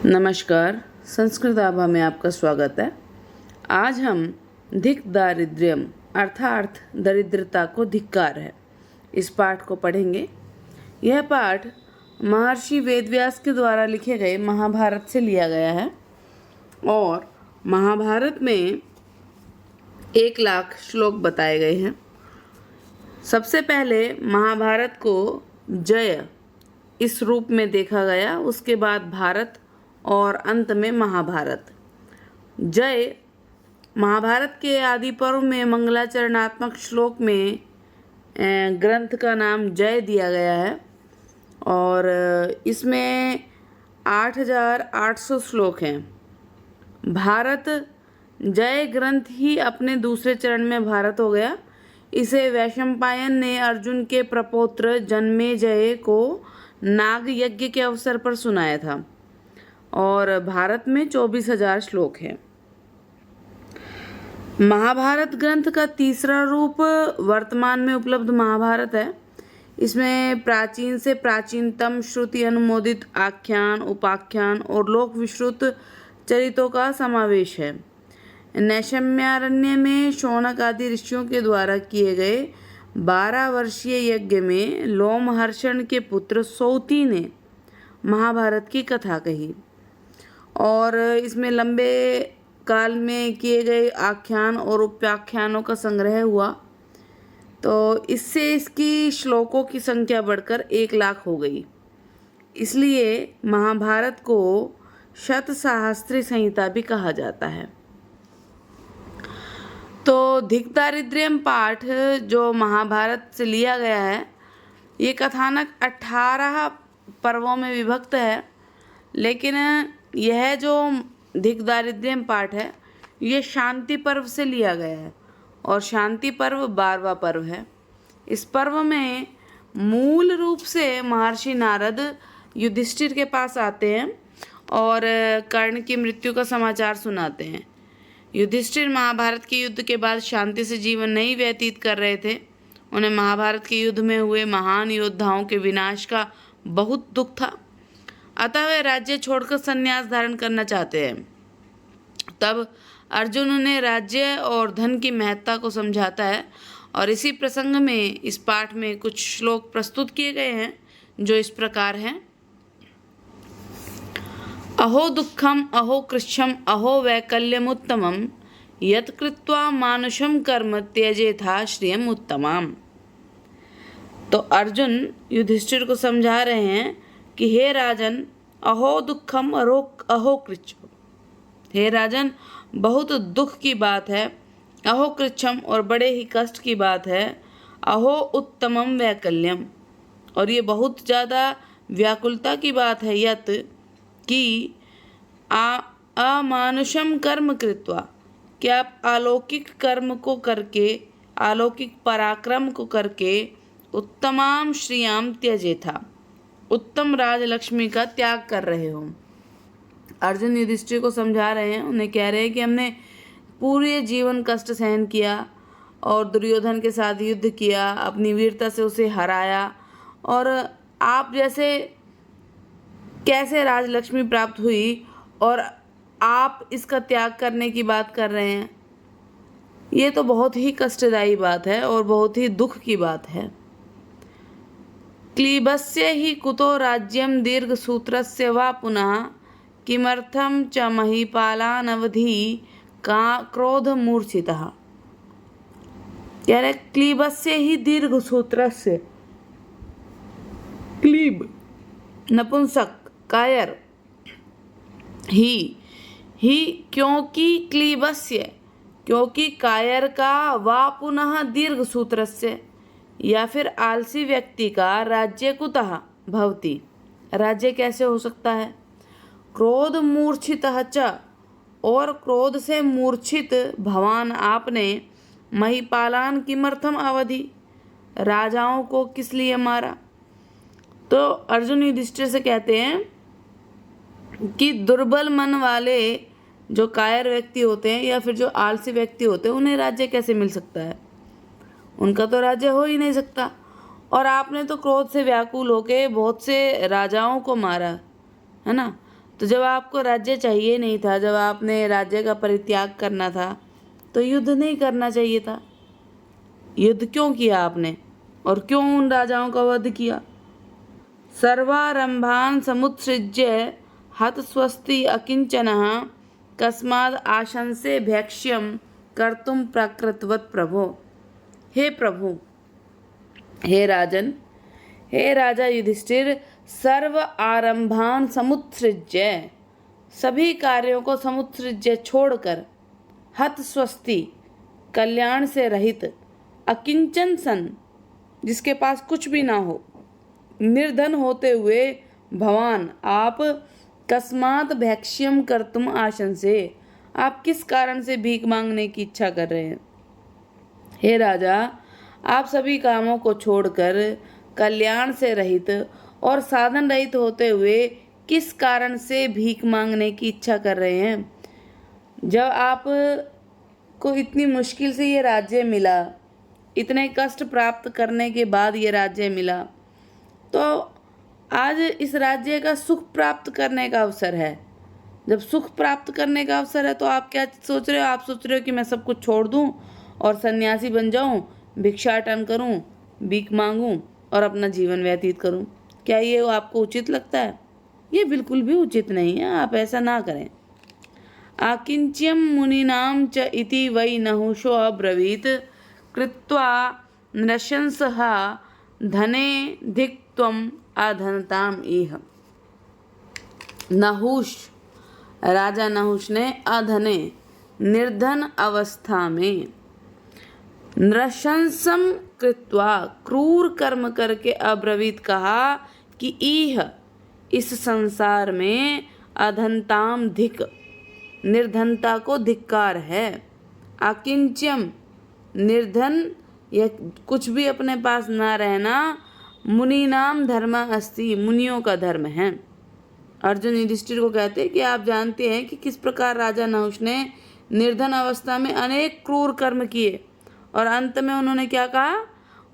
नमस्कार, संस्कृत आभा में आपका स्वागत है। आज हम धिक दारिद्र्यम अर्थात दरिद्रता को धिक्कार है, इस पाठ को पढ़ेंगे। यह पाठ महर्षि वेदव्यास के द्वारा लिखे गए महाभारत से लिया गया है और महाभारत में 1,00,000 श्लोक बताए गए हैं। सबसे पहले महाभारत को जय इस रूप में देखा गया, उसके बाद भारत और अंत में महाभारत। जय महाभारत के आदि पर्व में मंगलाचरणात्मक श्लोक में ग्रंथ का नाम जय दिया गया है और इसमें 8,800 श्लोक हैं। भारत जय ग्रंथ ही अपने दूसरे चरण में भारत हो गया। इसे वैशंपायन ने अर्जुन के प्रपौत्र जन्मेजय को नाग यज्ञ के अवसर पर सुनाया था और भारत में 24,000 श्लोक हैं। महाभारत ग्रंथ का तीसरा रूप वर्तमान में उपलब्ध महाभारत है। इसमें प्राचीन से प्राचीनतम श्रुति अनुमोदित आख्यान, उपाख्यान और लोक विश्रुत चरितों का समावेश है। नैषम्यारण्य में शौनक आदि ऋषियों के द्वारा किए गए 12 वर्षीय यज्ञ में लोमहर्षण के पुत्र सौती ने महाभारत की कथा कही और इसमें लंबे काल में किए गए आख्यान और उपाख्यानों का संग्रह हुआ, तो इससे इसकी श्लोकों की संख्या बढ़कर 1,00,000 हो गई। इसलिए महाभारत को शतसाहस्त्री संहिता भी कहा जाता है। तो धिक दारिद्र्यम पाठ जो महाभारत से लिया गया है, ये कथानक 18 पर्वों में विभक्त है, लेकिन यह जो धिक दारिद्र्यम पाठ है ये शांति पर्व से लिया गया है और शांति पर्व 12वां पर्व है। इस पर्व में मूल रूप से महर्षि नारद युधिष्ठिर के पास आते हैं और कर्ण की मृत्यु का समाचार सुनाते हैं। युधिष्ठिर महाभारत के युद्ध के बाद शांति से जीवन नहीं व्यतीत कर रहे थे। उन्हें महाभारत के युद्ध में हुए महान योद्धाओं के विनाश का बहुत दुख था, अतः वे राज्य छोड़कर संन्यास धारण करना चाहते हैं। तब अर्जुन उन्हें राज्य और धन की महत्ता को समझाता है और इसी प्रसंग में इस पाठ में कुछ श्लोक प्रस्तुत किए गए हैं जो इस प्रकार हैं। अहो दुःखम अहो कृच्छम अहो वैकल्यमुत्तमम यत् कृत्वा मानुषम कर्म त्यजेथा श्रियम उत्तमाम। तो अर्जुन युधिष्ठिर को समझा रहे हैं कि हे राजन, अहो दुःखम अहो कृच्छम, हे राजन बहुत दुख की बात है, अहो कृच्छम और बड़े ही कष्ट की बात है, अहो उत्तमम वैकल्यम और ये बहुत ज़्यादा व्याकुलता की बात है, यत कि अमानुषम कर्म कृत्वा, कि आप अलौकिक कर्म को करके, अलौकिक पराक्रम को करके उत्तमाम श्रियाम त्यजेथा, उत्तम राजलक्ष्मी का त्याग कर रहे हो। अर्जुन युधिष्ठिर को समझा रहे हैं, उन्हें कह रहे हैं कि हमने पूरे जीवन कष्ट सहन किया और दुर्योधन के साथ युद्ध किया, अपनी वीरता से उसे हराया और आप जैसे कैसे राजलक्ष्मी प्राप्त हुई और आप इसका त्याग करने की बात कर रहे हैं। ये तो बहुत ही कष्टदायी बात है और बहुत ही दुख की बात है। क्लीबस्य हि कुतो राज्यम दीर्घसूत्रस्य वा पुनः किमर्थम च महीपालानवधि का क्रोध मूर्छितः। कह रहे क्लीबस्य ही दीर्घसूत्रस्य, क्लीब नपुंसक कायर, ही क्योंकि क्लीबस्य क्योंकि कायर का, वा पुनः दीर्घसूत्रस्य या फिर आलसी व्यक्ति का राज्य कुतः भवति, राज्य कैसे हो सकता है, क्रोध मूर्छितः च और क्रोध से मूर्छित भवान आपने, महीपालान किमर्थम अवधि, राजाओं को किस लिए मारा। तो अर्जुन युधिष्ठिर से कहते हैं कि दुर्बल मन वाले जो कायर व्यक्ति होते हैं या फिर जो आलसी व्यक्ति होते हैं उन्हें राज्य कैसे मिल सकता है, उनका तो राज्य हो ही नहीं सकता। और आपने तो क्रोध से व्याकुल होकर बहुत से राजाओं को मारा है ना, तो तो जब आपको राज्य चाहिए नहीं था, जब आपने राज्य का परित्याग करना था, तो युद्ध नहीं करना चाहिए था। युद्ध क्यों किया आपने और क्यों उन राजाओं का वध किया? सर्वारंभान समुत्सृज्य हत स्वस्ति अकिंचनः कस्माद् आशंसे भैक्ष्यम कर्तुम प्राकृतवत् प्रभो। हे प्रभु, हे राजन, हे राजा युधिष्ठिर, सर्व आरंभान समुत्सृज्य, सभी कार्यों को समुत्सृज्य छोड़कर, हत स्वस्ति, कल्याण से रहित, अकिंचन सन, जिसके पास कुछ भी ना हो, निर्धन होते हुए भवान आप, कस्मात् भैक्ष्यम कर्तुम आशंसे, आप किस कारण से भीख मांगने की इच्छा कर रहे हैं? हे राजा, आप सभी कामों को छोड़कर कल्याण से रहित और साधन रहित होते हुए किस कारण से भीख मांगने की इच्छा कर रहे हैं? जब आप को इतनी मुश्किल से ये राज्य मिला, इतने कष्ट प्राप्त करने के बाद ये राज्य मिला, तो आज इस राज्य का सुख प्राप्त करने का अवसर है। जब सुख प्राप्त करने का अवसर है तो आप क्या सोच रहे हो? आप सोच रहे हो कि मैं सब कुछ छोड़ दूं और सन्यासी बन जाऊं, भिक्षाटन करूं, भीख मांगूं और अपना जीवन व्यतीत करूं। क्या ये आपको उचित लगता है? ये बिल्कुल भी उचित नहीं है, आप ऐसा ना करें। आकिंच्यम मुनीनाम च इति वै नहुषो अब्रवीत कृत्वा नृशंसः धने धिक्त्वम अधनताम इह। नहुष, राजा नहुष ने अधने, निर्धन अवस्था में, नृशंसम कृत्वा, क्रूर कर्म करके, अब्रवीत कहा कि इह, इस संसार में, अधनताम धिक, निर्धनता को धिक्कार है। आकिंच्यम, निर्धन या कुछ भी अपने पास ना रहना, मुनि नाम धर्म अस्ति, मुनियों का धर्म है। अर्जुन युधिष्ठिर को कहते हैं कि आप जानते हैं कि किस प्रकार राजा नहुष ने निर्धन अवस्था में अनेक क्रूर कर्म किए और अंत में उन्होंने क्या कहा?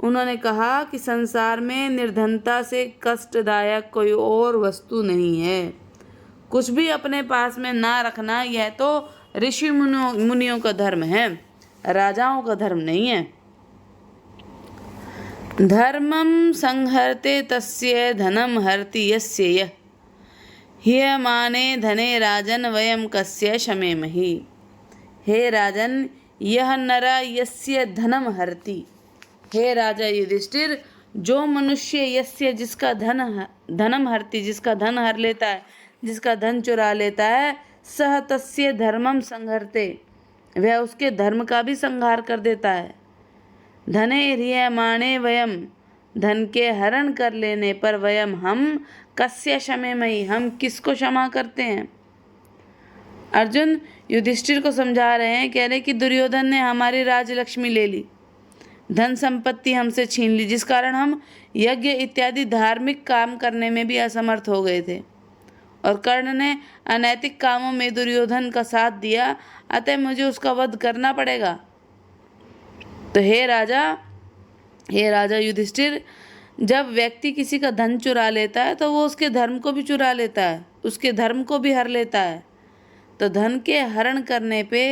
उन्होंने कहा कि संसार में निर्धनता से कष्टदायक कोई और वस्तु नहीं है। कुछ भी अपने पास में ना रखना, यह तो ऋषि मुनियों का धर्म है, राजाओं का धर्म नहीं है। धर्मं संहरते तस्य धनम हरति यस्य यः ह्यमाने धने राजन वयम कस्य शमेमहि। हे राजन, यह नर यस्य धनम हरति, हे राजा युधिष्ठिर, जो मनुष्य यस्य, जिसका धनम हरति, जिसका धन हर लेता है, जिसका धन चुरा लेता है, सह तस्य धर्मम संहरते, वह उसके धर्म का भी संहार कर देता है। धने ह्रियमाणे वयम, धन के हरण कर लेने पर, वयम हम, कस्य शमेमहि, हम किसको क्षमा करते हैं? अर्जुन युधिष्ठिर को समझा रहे हैं, कह रहे कि दुर्योधन ने हमारी राजलक्ष्मी ले ली, धन संपत्ति हमसे छीन ली, जिस कारण हम यज्ञ इत्यादि धार्मिक काम करने में भी असमर्थ हो गए थे, और कर्ण ने अनैतिक कामों में दुर्योधन का साथ दिया, अतः मुझे उसका वध करना पड़ेगा। तो हे राजा युधिष्ठिर, जब व्यक्ति किसी का धन चुरा लेता है तो वो उसके धर्म को भी चुरा लेता है, उसके धर्म को भी हर लेता है। तो धन के हरण करने पे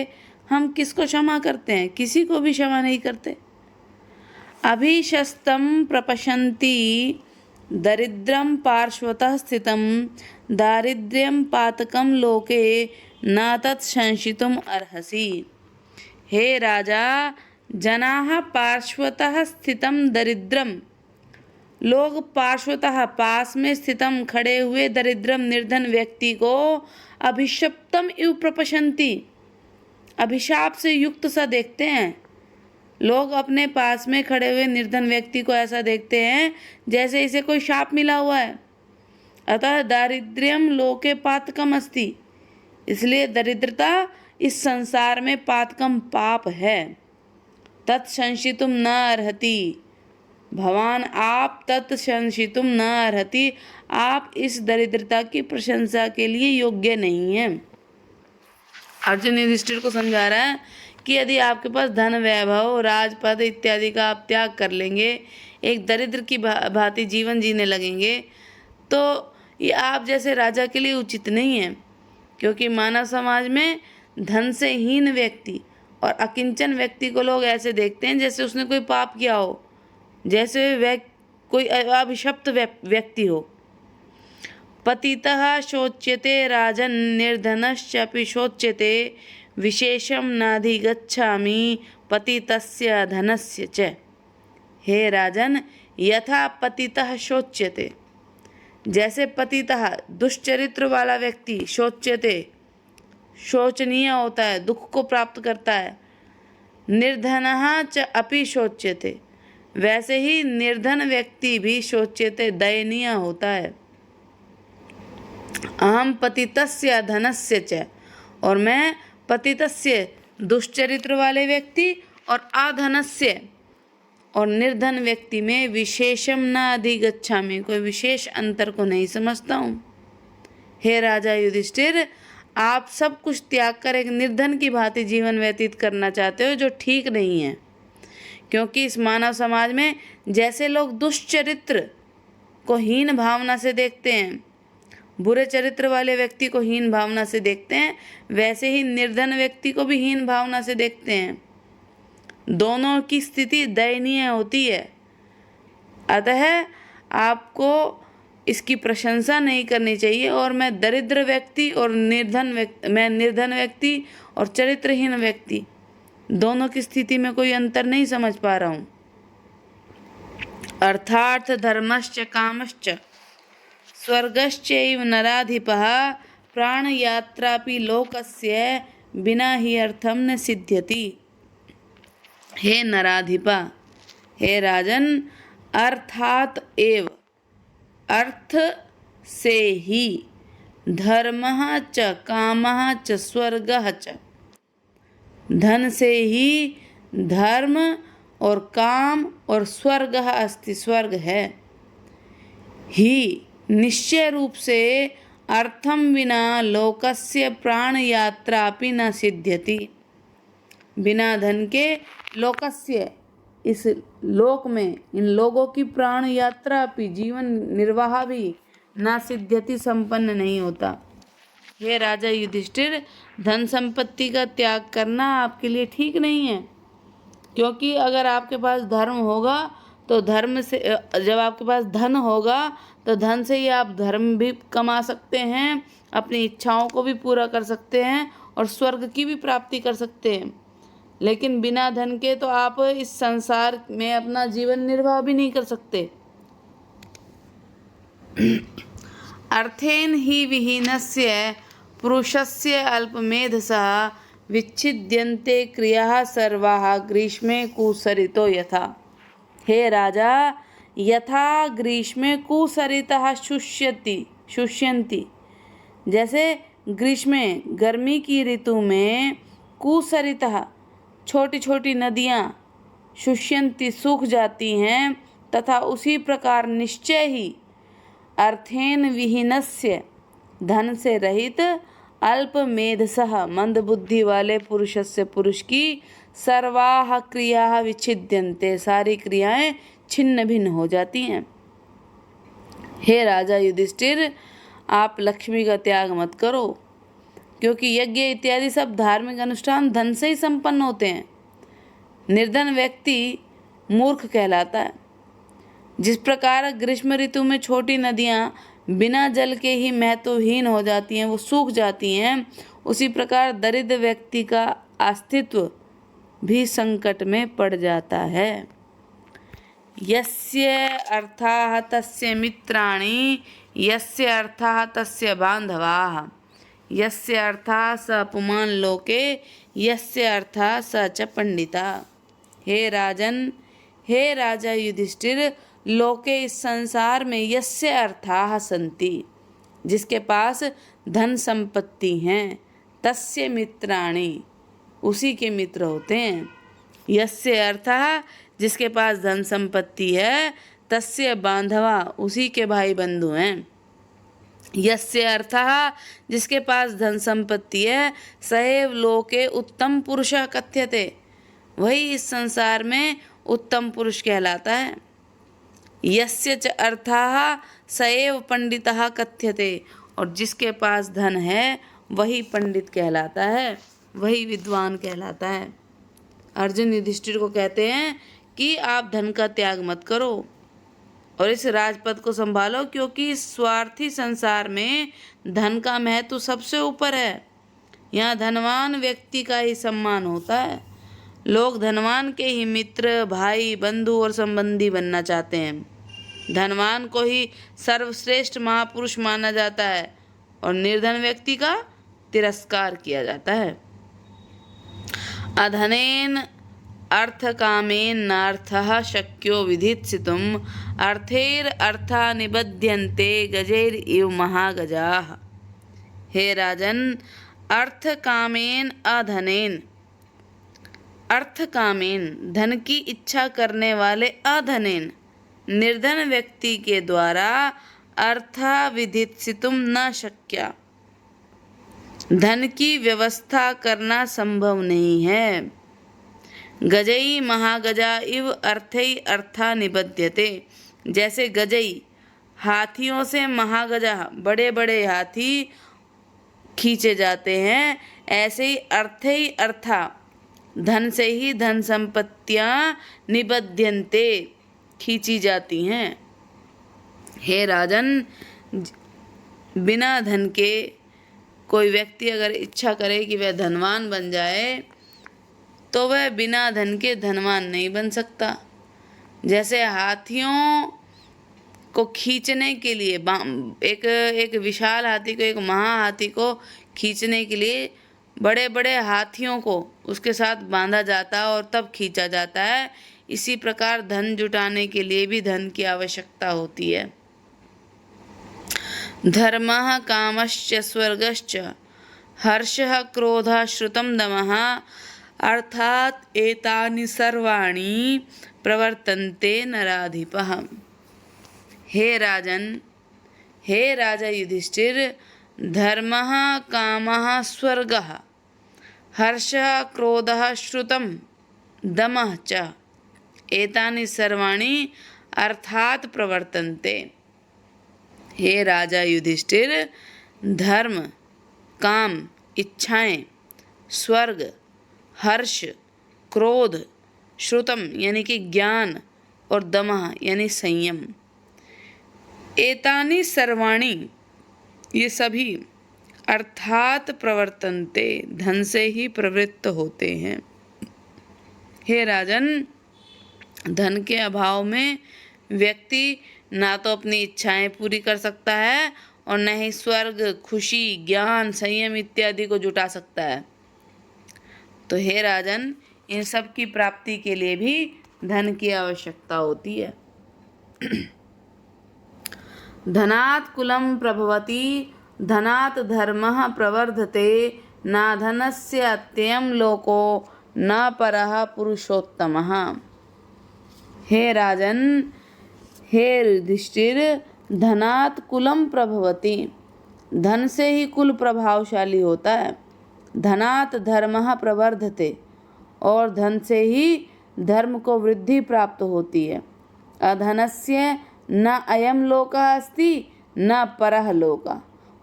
हम किसको क्षमा करते हैं? किसी को भी क्षमा नहीं करते। अभिशस्तं प्रपशन्ति दरिद्रं पार्श्वतः स्थितं दारिद्र्यं पातकं लोके न तत् संशितुम् अर्हसि। हे राजा, जनाः पार्श्वतः स्थितं दरिद्रम, लोग पार्श्वतः, पास में, स्थितम, खड़े हुए, दरिद्रम, निर्धन व्यक्ति को अभिशप्तम इव प्रपशन्ति, अभिशाप से युक्त सा देखते हैं। लोग अपने पास में खड़े हुए निर्धन व्यक्ति को ऐसा देखते हैं जैसे इसे कोई शाप मिला हुआ है। अतः दारिद्र्यम लोके पातकम अस्ति, इसलिए दरिद्रता इस संसार में पातकम पाप है। तत्संशितुम न अर्हति, भवान आप तत्संशितुम न अर्हति, आप इस दरिद्रता की प्रशंसा के लिए योग्य नहीं हैं। अर्जुन युधिष्ठिर को समझा रहा है कि यदि आपके पास धन, वैभव, राजपद इत्यादि का आप त्याग कर लेंगे, एक दरिद्र की भांति जीवन जीने लगेंगे, तो ये आप जैसे राजा के लिए उचित नहीं है, क्योंकि मानव समाज में धन से हीन व्यक्ति और अकिंचन व्यक्ति को लोग ऐसे देखते हैं जैसे उसने कोई पाप किया हो, जैसे वह कोई अभिशप्त व्यक्ति हो। पतितः शोच्यते राजन् निर्धनश्चापि शोच्यते विशेषम नाधिगच्छामि पतितस्य धनस्य च। हे राजन, यथा पतितः शोच्यते, जैसे पतितः दुष्चरित्र वाला व्यक्ति शोच्यते शोचनीय होता है, दुख को प्राप्त करता है, निर्धनः च अपि शोच्यते, वैसे ही निर्धन व्यक्ति भी शोच्यते दयनीय होता है। अहम पतितस्य धनस्य च, और मैं पतितस्य दुष्चरित्र वाले व्यक्ति और अधनस्य और निर्धन व्यक्ति में विशेषम न अधिगच्छामि, कोई विशेष अंतर को नहीं समझता हूँ। हे राजा युधिष्ठिर, आप सब कुछ त्याग कर एक निर्धन की भांति जीवन व्यतीत करना चाहते हो, जो ठीक नहीं है, क्योंकि इस मानव समाज में जैसे लोग दुष्चरित्र को हीन भावना से देखते हैं, बुरे चरित्र वाले व्यक्ति को हीन भावना से देखते हैं, वैसे ही निर्धन व्यक्ति को भी हीन भावना से देखते हैं। दोनों की स्थिति दयनीय होती है। अतः आपको इसकी प्रशंसा नहीं करनी चाहिए। और मैं दरिद्र व्यक्ति और निर्धन व्यक्ति और चरित्रहीन व्यक्ति दोनों की स्थिति में कोई अंतर नहीं समझ पा रहा हूँ। अर्थार्थ धर्मश्च कामश्च स्वर्गश्चैव नराधिपः प्राणयात्रापि लोकस्य बिना ही अर्थम न सिद्ध्यति। हे नराधिपा, हे राजन, अर्थात एव, अर्थ से ही, धर्मः च कामः च स्वर्गः च, धन से ही धर्म और काम और स्वर्गः अस्ति, स्वर्ग है ही, निश्चय रूप से अर्थम विना लोकस्य प्राण यात्रापि न सिद्ध्यति। बिना धन के लोकस्य, इस लोक में इन लोगों की प्राण यात्रा भी, जीवन निर्वाह भी न सिद्ध्यति, संपन्न नहीं होता। हे राजा युधिष्ठिर, धन संपत्ति का त्याग करना आपके लिए ठीक नहीं है, क्योंकि अगर आपके पास धर्म होगा तो धर्म से, जब आपके पास धन होगा तो धन से ही आप धर्म भी कमा सकते हैं, अपनी इच्छाओं को भी पूरा कर सकते हैं और स्वर्ग की भी प्राप्ति कर सकते हैं। लेकिन बिना धन के तो आप इस संसार में अपना जीवन निर्वाह भी नहीं कर सकते। अर्थेन ही विहीनस्य पुरुषस्य अल्पमेधसः विच्छिद्यन्ते क्रियाः सर्वाः ग्रीष्मे कुसरितो यथा। हे राजा, यथा ग्रीष्मे कुसरितः शुष्यन्ति, जैसे ग्रीष्मे गर्मी की ऋतु में कुसरितः छोटी छोटी नदियाँ शुष्यन्ति सूख जाती हैं, तथा उसी प्रकार निश्चय ही अर्थेन विहीनस्य धन से रहित अल्प मेधसः मंद बुद्धि वाले पुरुषस्य पुरुष की सर्वाः क्रियाः विच्छिद्यन्ते, सारी क्रियाएं छिन्न भिन्न हो जाती हैं। हे राजा युधिष्ठिर, आप लक्ष्मी का त्याग मत करो, क्योंकि यज्ञ इत्यादि सब धार्मिक अनुष्ठान धन से ही संपन्न होते हैं। निर्धन व्यक्ति मूर्ख कहलाता है। जिस प्रकार ग्रीष्म ऋतु में छोटी नदियाँ बिना जल के ही महत्वहीन हो जाती हैं, वो सूख जाती हैं, उसी प्रकार दरिद्र व्यक्ति का अस्तित्व भी संकट में पड़ जाता है। यस्य अर्थाः तस्य मित्राणि, यस्य अर्थाः तस्य बांधवाः, यस्य अर्थाः स पुमान् लोके, यस्य अर्थाः स च पंडिता। हे राजन, हे राजा युधिष्ठिर, लोके, इस संसार में यस्य अर्थाः सन्ति, जिसके पास धन संपत्ति हैं, तस्य मित्राणि, उसी के मित्र होते हैं। यस्य अर्थाः, जिसके पास धन संपत्ति है, तस्य बांधवा, उसी के भाई बंधु हैं। यस्य अर्थाः, जिसके पास धन संपत्ति है, सएव लोके उत्तम पुरुषः कथ्यते, वही इस संसार में उत्तम पुरुष कहलाता है। यस्य च अर्थाः स एव पंडितः कथ्यते। और जिसके पास धन है वही पंडित कहलाता है, वही विद्वान कहलाता है। अर्जुन युधिष्ठिर को कहते हैं कि आप धन का त्याग मत करो और इस राजपद को संभालो, क्योंकि इस स्वार्थी संसार में धन का महत्व सबसे ऊपर है। यहाँ धनवान व्यक्ति का ही सम्मान होता है। लोग धनवान के ही मित्र, भाई, बंधु और संबंधी बनना चाहते हैं। धनवान को ही सर्वश्रेष्ठ महापुरुष माना जाता है और निर्धन व्यक्ति का तिरस्कार किया जाता है। अधनेन अर्थकामेन नार्थः शक्यो विधित्सितुम् अर्थैरर्था निबध्यन्ते गजैर इव महागजाः। हे राजन, अर्थकामेन अधनेन, अर्थकामेन धन की इच्छा करने वाले, अधनेन निर्धन व्यक्ति के द्वारा अर्था विधित्सितुम न शक्या, धन की व्यवस्था करना संभव नहीं है। गजई महागजा इव अर्थै अर्था निबध्यते। जैसे गजई हाथियों से महागजा बड़े बड़े हाथी खींचे जाते हैं, ऐसे ही अर्थै अर्था धन से ही धन संपत्तियां निबध्यन्ते खींची जाती हैं। हे राजन, बिना धन के कोई व्यक्ति अगर इच्छा करे कि वह धनवान बन जाए तो वह बिना धन के धनवान नहीं बन सकता। जैसे हाथियों को खींचने के लिए एक विशाल हाथी को, एक महाहाथी को खींचने के लिए बड़े बड़े हाथियों को उसके साथ बांधा जाता है और तब खींचा जाता है। इसी प्रकार धन जुटाने के लिए भी धन की आवश्यकता होती है। धर्मः कामश्च स्वर्गश्च हर्षः क्रोधः श्रुतं दमः अर्थात एतानि सर्वाणि प्रवर्तन्ते नराधिपः। हे राजन, हे राजा युधिष्ठिर, धर्मः कामः स्वर्गः हर्षः क्रोधः श्रुतं दमः च एतानि सर्वाणि अर्थात प्रवर्तन्ते। हे राजा युधिष्ठिर, धर्म, काम, इच्छाएं, स्वर्ग, हर्ष, क्रोध, श्रुतम यानी कि ज्ञान और दमः यानी संयम, एतानि सर्वाणि ये सभी अर्थात प्रवर्तन्ते धन से ही प्रवृत्त होते हैं। हे राजन, धन के अभाव में व्यक्ति ना तो अपनी इच्छाएं पूरी कर सकता है और न ही स्वर्ग, खुशी, ज्ञान, संयम इत्यादि को जुटा सकता है। तो हे राजन, इन सब की प्राप्ति के लिए भी धन की आवश्यकता होती है। धनात् कुलं प्रभवति धनात् धर्मः प्रवर्धते न धनस्य अत्ययं लोको न परः पुरुषोत्तमः। हे राजन, हे युधिष्ठिर, धनात् कुलम प्रभवति, धन से ही कुल प्रभावशाली होता है। धनात् धर्मः प्रवर्धते, और धन से ही धर्म को वृद्धि प्राप्त होती है। अधनस्य न अयम लोकः अस्ति न परः लोकः,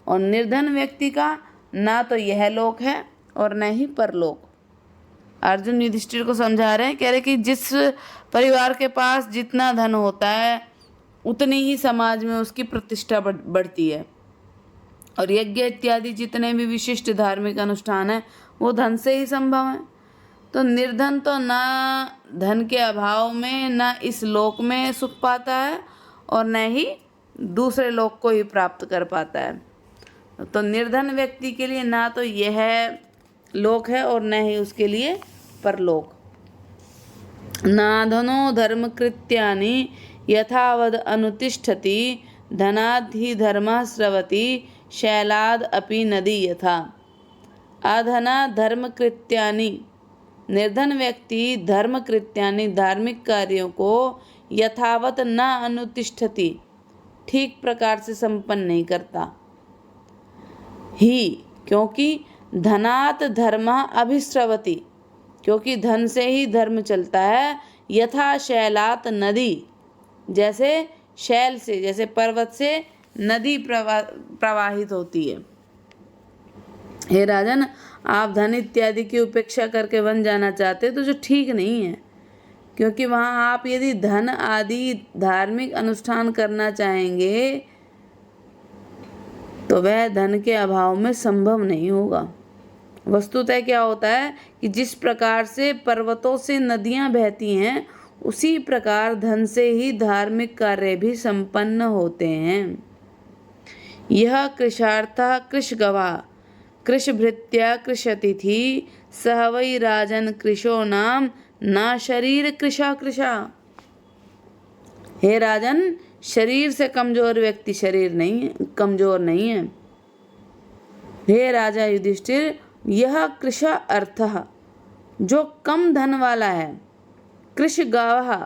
और निर्धन व्यक्ति का ना तो यह लोक है और न ही परलोक। अर्जुन युधिष्ठिर को समझा रहे हैं, कह रहे कि जिस परिवार के पास जितना धन होता है उतनी ही समाज में उसकी प्रतिष्ठा बढ़ती है, और यज्ञ इत्यादि जितने भी विशिष्ट धार्मिक अनुष्ठान हैं वो धन से ही संभव हैं। तो निर्धन तो ना धन के अभाव में ना इस लोक में सुख पाता है और न ही दूसरे लोक को ही प्राप्त कर पाता है। तो निर्धन व्यक्ति के लिए ना तो यह लोक है और न ही उसके लिए परलोक। नाधनो धर्म कृत्यानि यथावद अनुतिष्ठति धनाद् हि धर्मः स्रवति शैलाद् अपि नदी यथा। अधना धर्म कृत्यानि, निर्धन व्यक्ति धर्म कृत्यानि धार्मिक कार्यों को यथावत न अनुतिष्ठति ठीक प्रकार से संपन्न नहीं करता। ही क्योंकि धनात् धर्मः अभिस्रवति, क्योंकि धन से ही धर्म चलता है। यथा शैलात् नदी, जैसे शैल से, जैसे पर्वत से नदी प्रवाहित होती है। हे राजन, आप धन इत्यादि की उपेक्षा करके वन जाना चाहते तो जो ठीक नहीं है, क्योंकि वहाँ आप यदि धन आदि धार्मिक अनुष्ठान करना चाहेंगे तो वह धन के अभाव में संभव नहीं होगा। वस्तुतः क्या होता है कि जिस प्रकार से पर्वतों से नदियां बहती हैं, उसी प्रकार धन से ही धार्मिक कार्य भी संपन्न होते हैं। यह कृशार्था कृशगवा कृशभृत्या कृशतिथि सह वै राजन कृशो नाम ना शरीर कृशा कृशा। हे राजन, शरीर से कमजोर व्यक्ति कमजोर नहीं है। हे राजा युधिष्ठिर, यह कृशा अर्थ जो कम धन वाला है, कृश गावः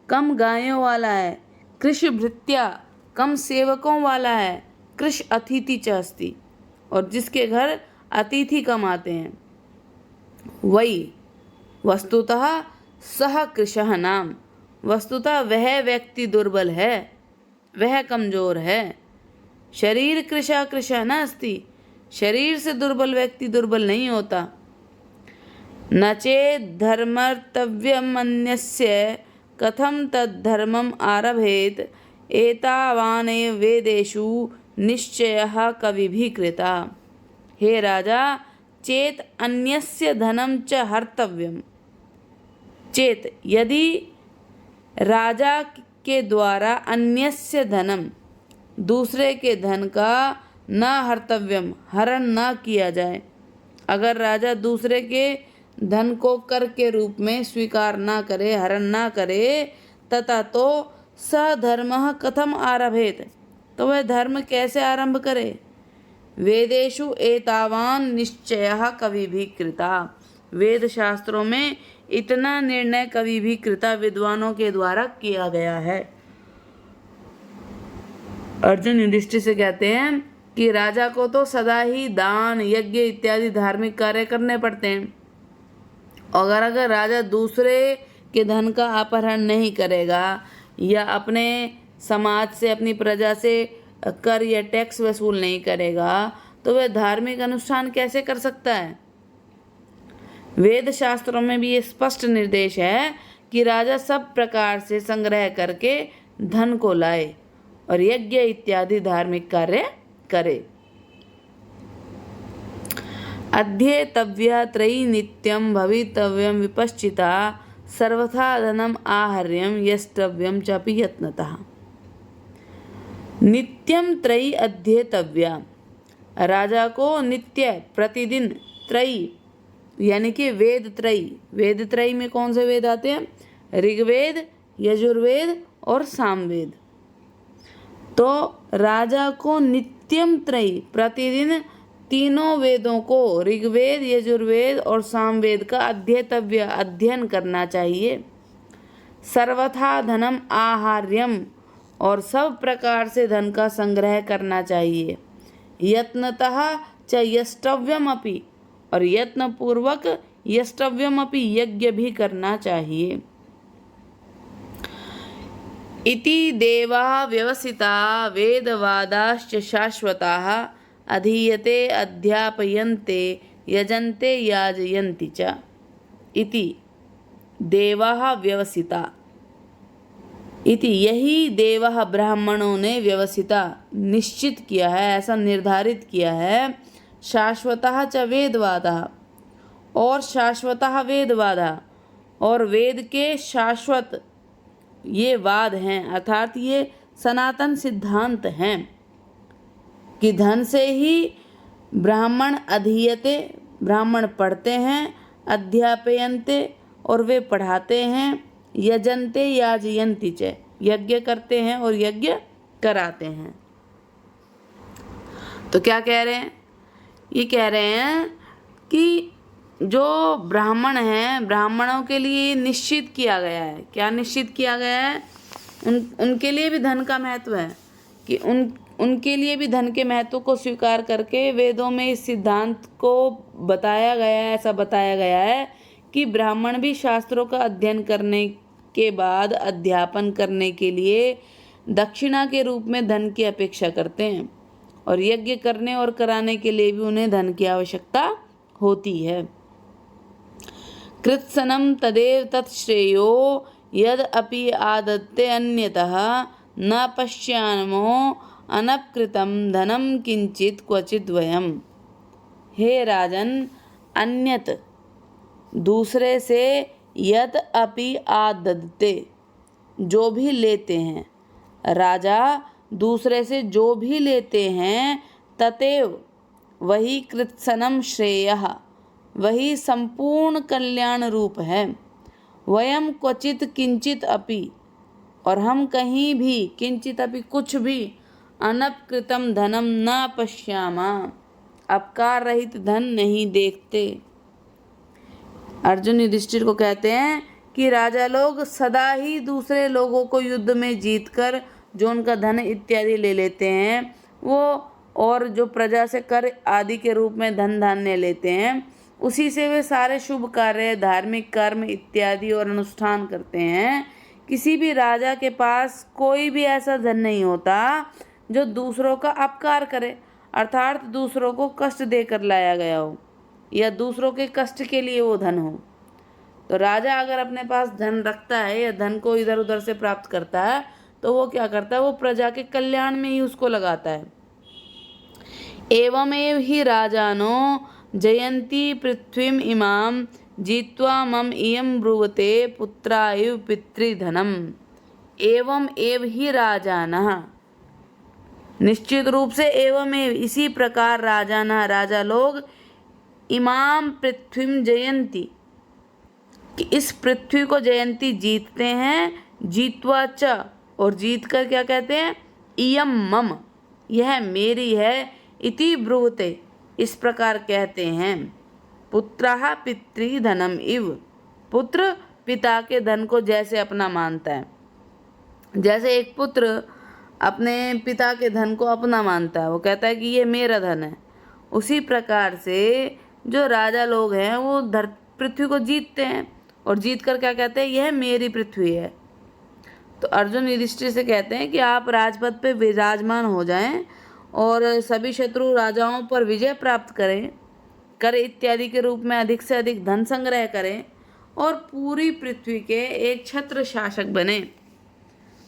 कम गायों वाला है, कृश भृत्या कम सेवकों वाला है, कृश अतिथि च अस्ति और जिसके घर अतिथि कम आते हैं, वही वस्तुतः सह कृशः नाम, वस्तुतः वह व्यक्ति दुर्बल है, वह कमजोर है। शरीर कृशा कृशः न अस्ति, शरीर से दुर्बल व्यक्ति दुर्बल नहीं होता। न चेत् धर्मर्तव्यम् अन्यस्य कथं तद्धर्मम् आरभेत एतावानेव वेदेषु निश्चयः कविभिः कृता। हे राजा, चेत अन्यस्य धनम च हर्तव्यम, चेत यदि राजा के द्वारा अन्यस्य धनम दूसरे के धन का न हर्तव्यम हरण न किया जाए, अगर राजा दूसरे के धन को कर के रूप में स्वीकार ना करे, हरण ना करे, तथा तो स धर्मः कथम आरभेत, तो वह धर्म कैसे आरंभ करे। वेदेषु एतावान निश्चयः कविभिः कृता, वेद शास्त्रों में इतना निर्णय कविभिः कृता विद्वानों के द्वारा किया गया है। अर्जुन युधिष्ठिर से कहते हैं कि राजा को तो सदा ही दान यज्ञ इत्यादि धार्मिक कार्य करने पड़ते हैं, और अगर राजा दूसरे के धन का अपहरण नहीं करेगा या अपने समाज से, अपनी प्रजा से कर या टैक्स वसूल नहीं करेगा, तो वह धार्मिक अनुष्ठान कैसे कर सकता है। वेद शास्त्रों में भी ये स्पष्ट निर्देश है कि राजा सब प्रकार से संग्रह करके धन को लाए और यज्ञ इत्यादि धार्मिक कार्य करे। अध्येतव्या त्रयी नित्यं भवितव्यं विपश्चिता सर्वथा धनम आहर्यं यष्टव्यं चापि यत्नतः। नित्यम त्रयी अध्येतव्या, राजा को नित्य प्रतिदिन त्रयी यानी कि वेद त्रयी, वेद त्रयी में कौन से वेद आते हैं, ऋग्वेद, यजुर्वेद और सामवेद। तो राजा को नित्यम त्रयी प्रतिदिन तीनों वेदों को, ऋग्वेद, यजुर्वेद और सामवेद का अध्येतव्य अध्ययन करना चाहिए। सर्वथा धनम आहार्यम, और सब प्रकार से धन का संग्रह करना चाहिए। यत्नतः च यष्टव्यम अपि, और यत्न पूर्वक यष्टव्यम अपि यज्ञ भी करना चाहिए। इति देवा व्यवसिता वेदवादाश्च शाश्वताः अधीयते अध्यापयन्ते यजन्ते याजयन्ति च। इति देवाः व्यवसिता, इति यही देवः ब्राह्मणों ने व्यवसिता निश्चित किया है, ऐसा निर्धारित किया है। शाश्वतः च वेदवादः, और शाश्वतः वेदवादः, और वेद के शाश्वत ये वाद हैं, अर्थात ये सनातन सिद्धांत हैं कि धन से ही ब्राह्मण अधीयते, ब्राह्मण पढ़ते हैं, अध्यापयन्ते और वे पढ़ाते हैं, यजन्ते याजयन्ति च, यज्ञ करते हैं और यज्ञ कराते हैं। तो क्या कह रहे हैं, ये कह रहे हैं कि जो ब्राह्मण हैं, ब्राह्मणों के लिए निश्चित किया गया है। क्या निश्चित किया गया है, उनके लिए भी धन का महत्व है कि उनके लिए भी धन के महत्व को स्वीकार करके वेदों में इस सिद्धांत को बताया गया है। ऐसा बताया गया है कि ब्राह्मण भी शास्त्रों का अध्ययन करने के बाद अध्यापन करने के लिए दक्षिणा के रूप में धन की अपेक्षा करते हैं, और यज्ञ करने और कराने के लिए भी उन्हें धन की आवश्यकता होती है। कृत्सनम तदेव तत्श्रेयो यद अपि आदत्ते अन्यतः न पश्यामो अनपकृतं धनम किंचित क्वचित वयम। हे राजन, अन्यत दूसरे से यद अपि आदत्ते जो भी लेते हैं, राजा दूसरे से जो भी लेते हैं, ततेव वही कृत्सनम श्रेयः वही संपूर्ण कल्याण रूप है। वयम क्वचित किंचित अपि और हम कहीं भी किंचित अपि कुछ भी अनपकृतम धनम न पश्यामा अपकार रहित धन नहीं देखते। अर्जुन युधिष्ठिर को कहते हैं कि राजा लोग सदा ही दूसरे लोगों को युद्ध में जीतकर जो उनका धन इत्यादि ले लेते हैं वो, और जो प्रजा से कर आदि के रूप में धन धान्य लेते हैं, उसी से वे सारे शुभ कार्य, धार्मिक कर्म इत्यादि और अनुष्ठान करते हैं। किसी भी राजा के पास कोई भी ऐसा धन नहीं होता जो दूसरों का अपकार करे, अर्थात दूसरों को कष्ट देकर लाया गया हो या दूसरों के कष्ट के लिए वो धन हो। तो राजा अगर अपने पास धन रखता है या धन को इधर उधर से प्राप्त करता है तो वो क्या करता है, वो प्रजा के कल्याण में ही उसको लगाता है। एवमेव ही राजानो जयन्ति पृथ्वीम इमाम जीत्वा मम इयं ब्रुवते पुत्रायु पितृधनम। एवं एव ही राजानः, निश्चित रूप से एवमेव इसी प्रकार राजानः राजा लोग इमाम पृथ्वीम जयन्ति कि इस पृथ्वी को जयंती जीतते हैं, जीतवा च और जीत कर क्या कहते हैं, इयम मम यह मेरी है, इति ब्रुवते इस प्रकार कहते हैं। पुत्रः पितृधनम इव, पुत्र पिता के धन को जैसे अपना मानता है, जैसे एक पुत्र अपने पिता के धन को अपना मानता है, वो कहता है कि ये मेरा धन है, उसी प्रकार से जो राजा लोग हैं वो पृथ्वी को जीतते हैं और जीत कर क्या कहते हैं, यह मेरी पृथ्वी है। तो अर्जुन युधिष्ठिर से कहते हैं कि आप राजपद पे विराजमान हो जाएं और सभी शत्रु राजाओं पर विजय प्राप्त करें, कर इत्यादि के रूप में अधिक से अधिक धन संग्रह करें और पूरी पृथ्वी के एक छत्र शासक बने,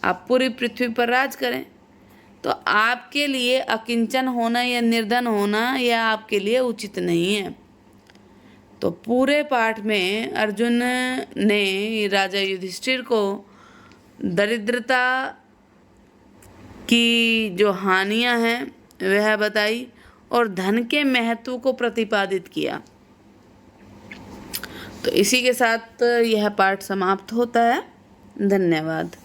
आप पूरी पृथ्वी पर राज करें। तो आपके लिए अकिंचन होना या निर्धन होना यह आपके लिए उचित नहीं है। तो पूरे पाठ में अर्जुन ने राजा युधिष्ठिर को दरिद्रता की जो हानियां हैं वह बताई और धन के महत्व को प्रतिपादित किया। तो इसी के साथ यह पाठ समाप्त होता है। धन्यवाद।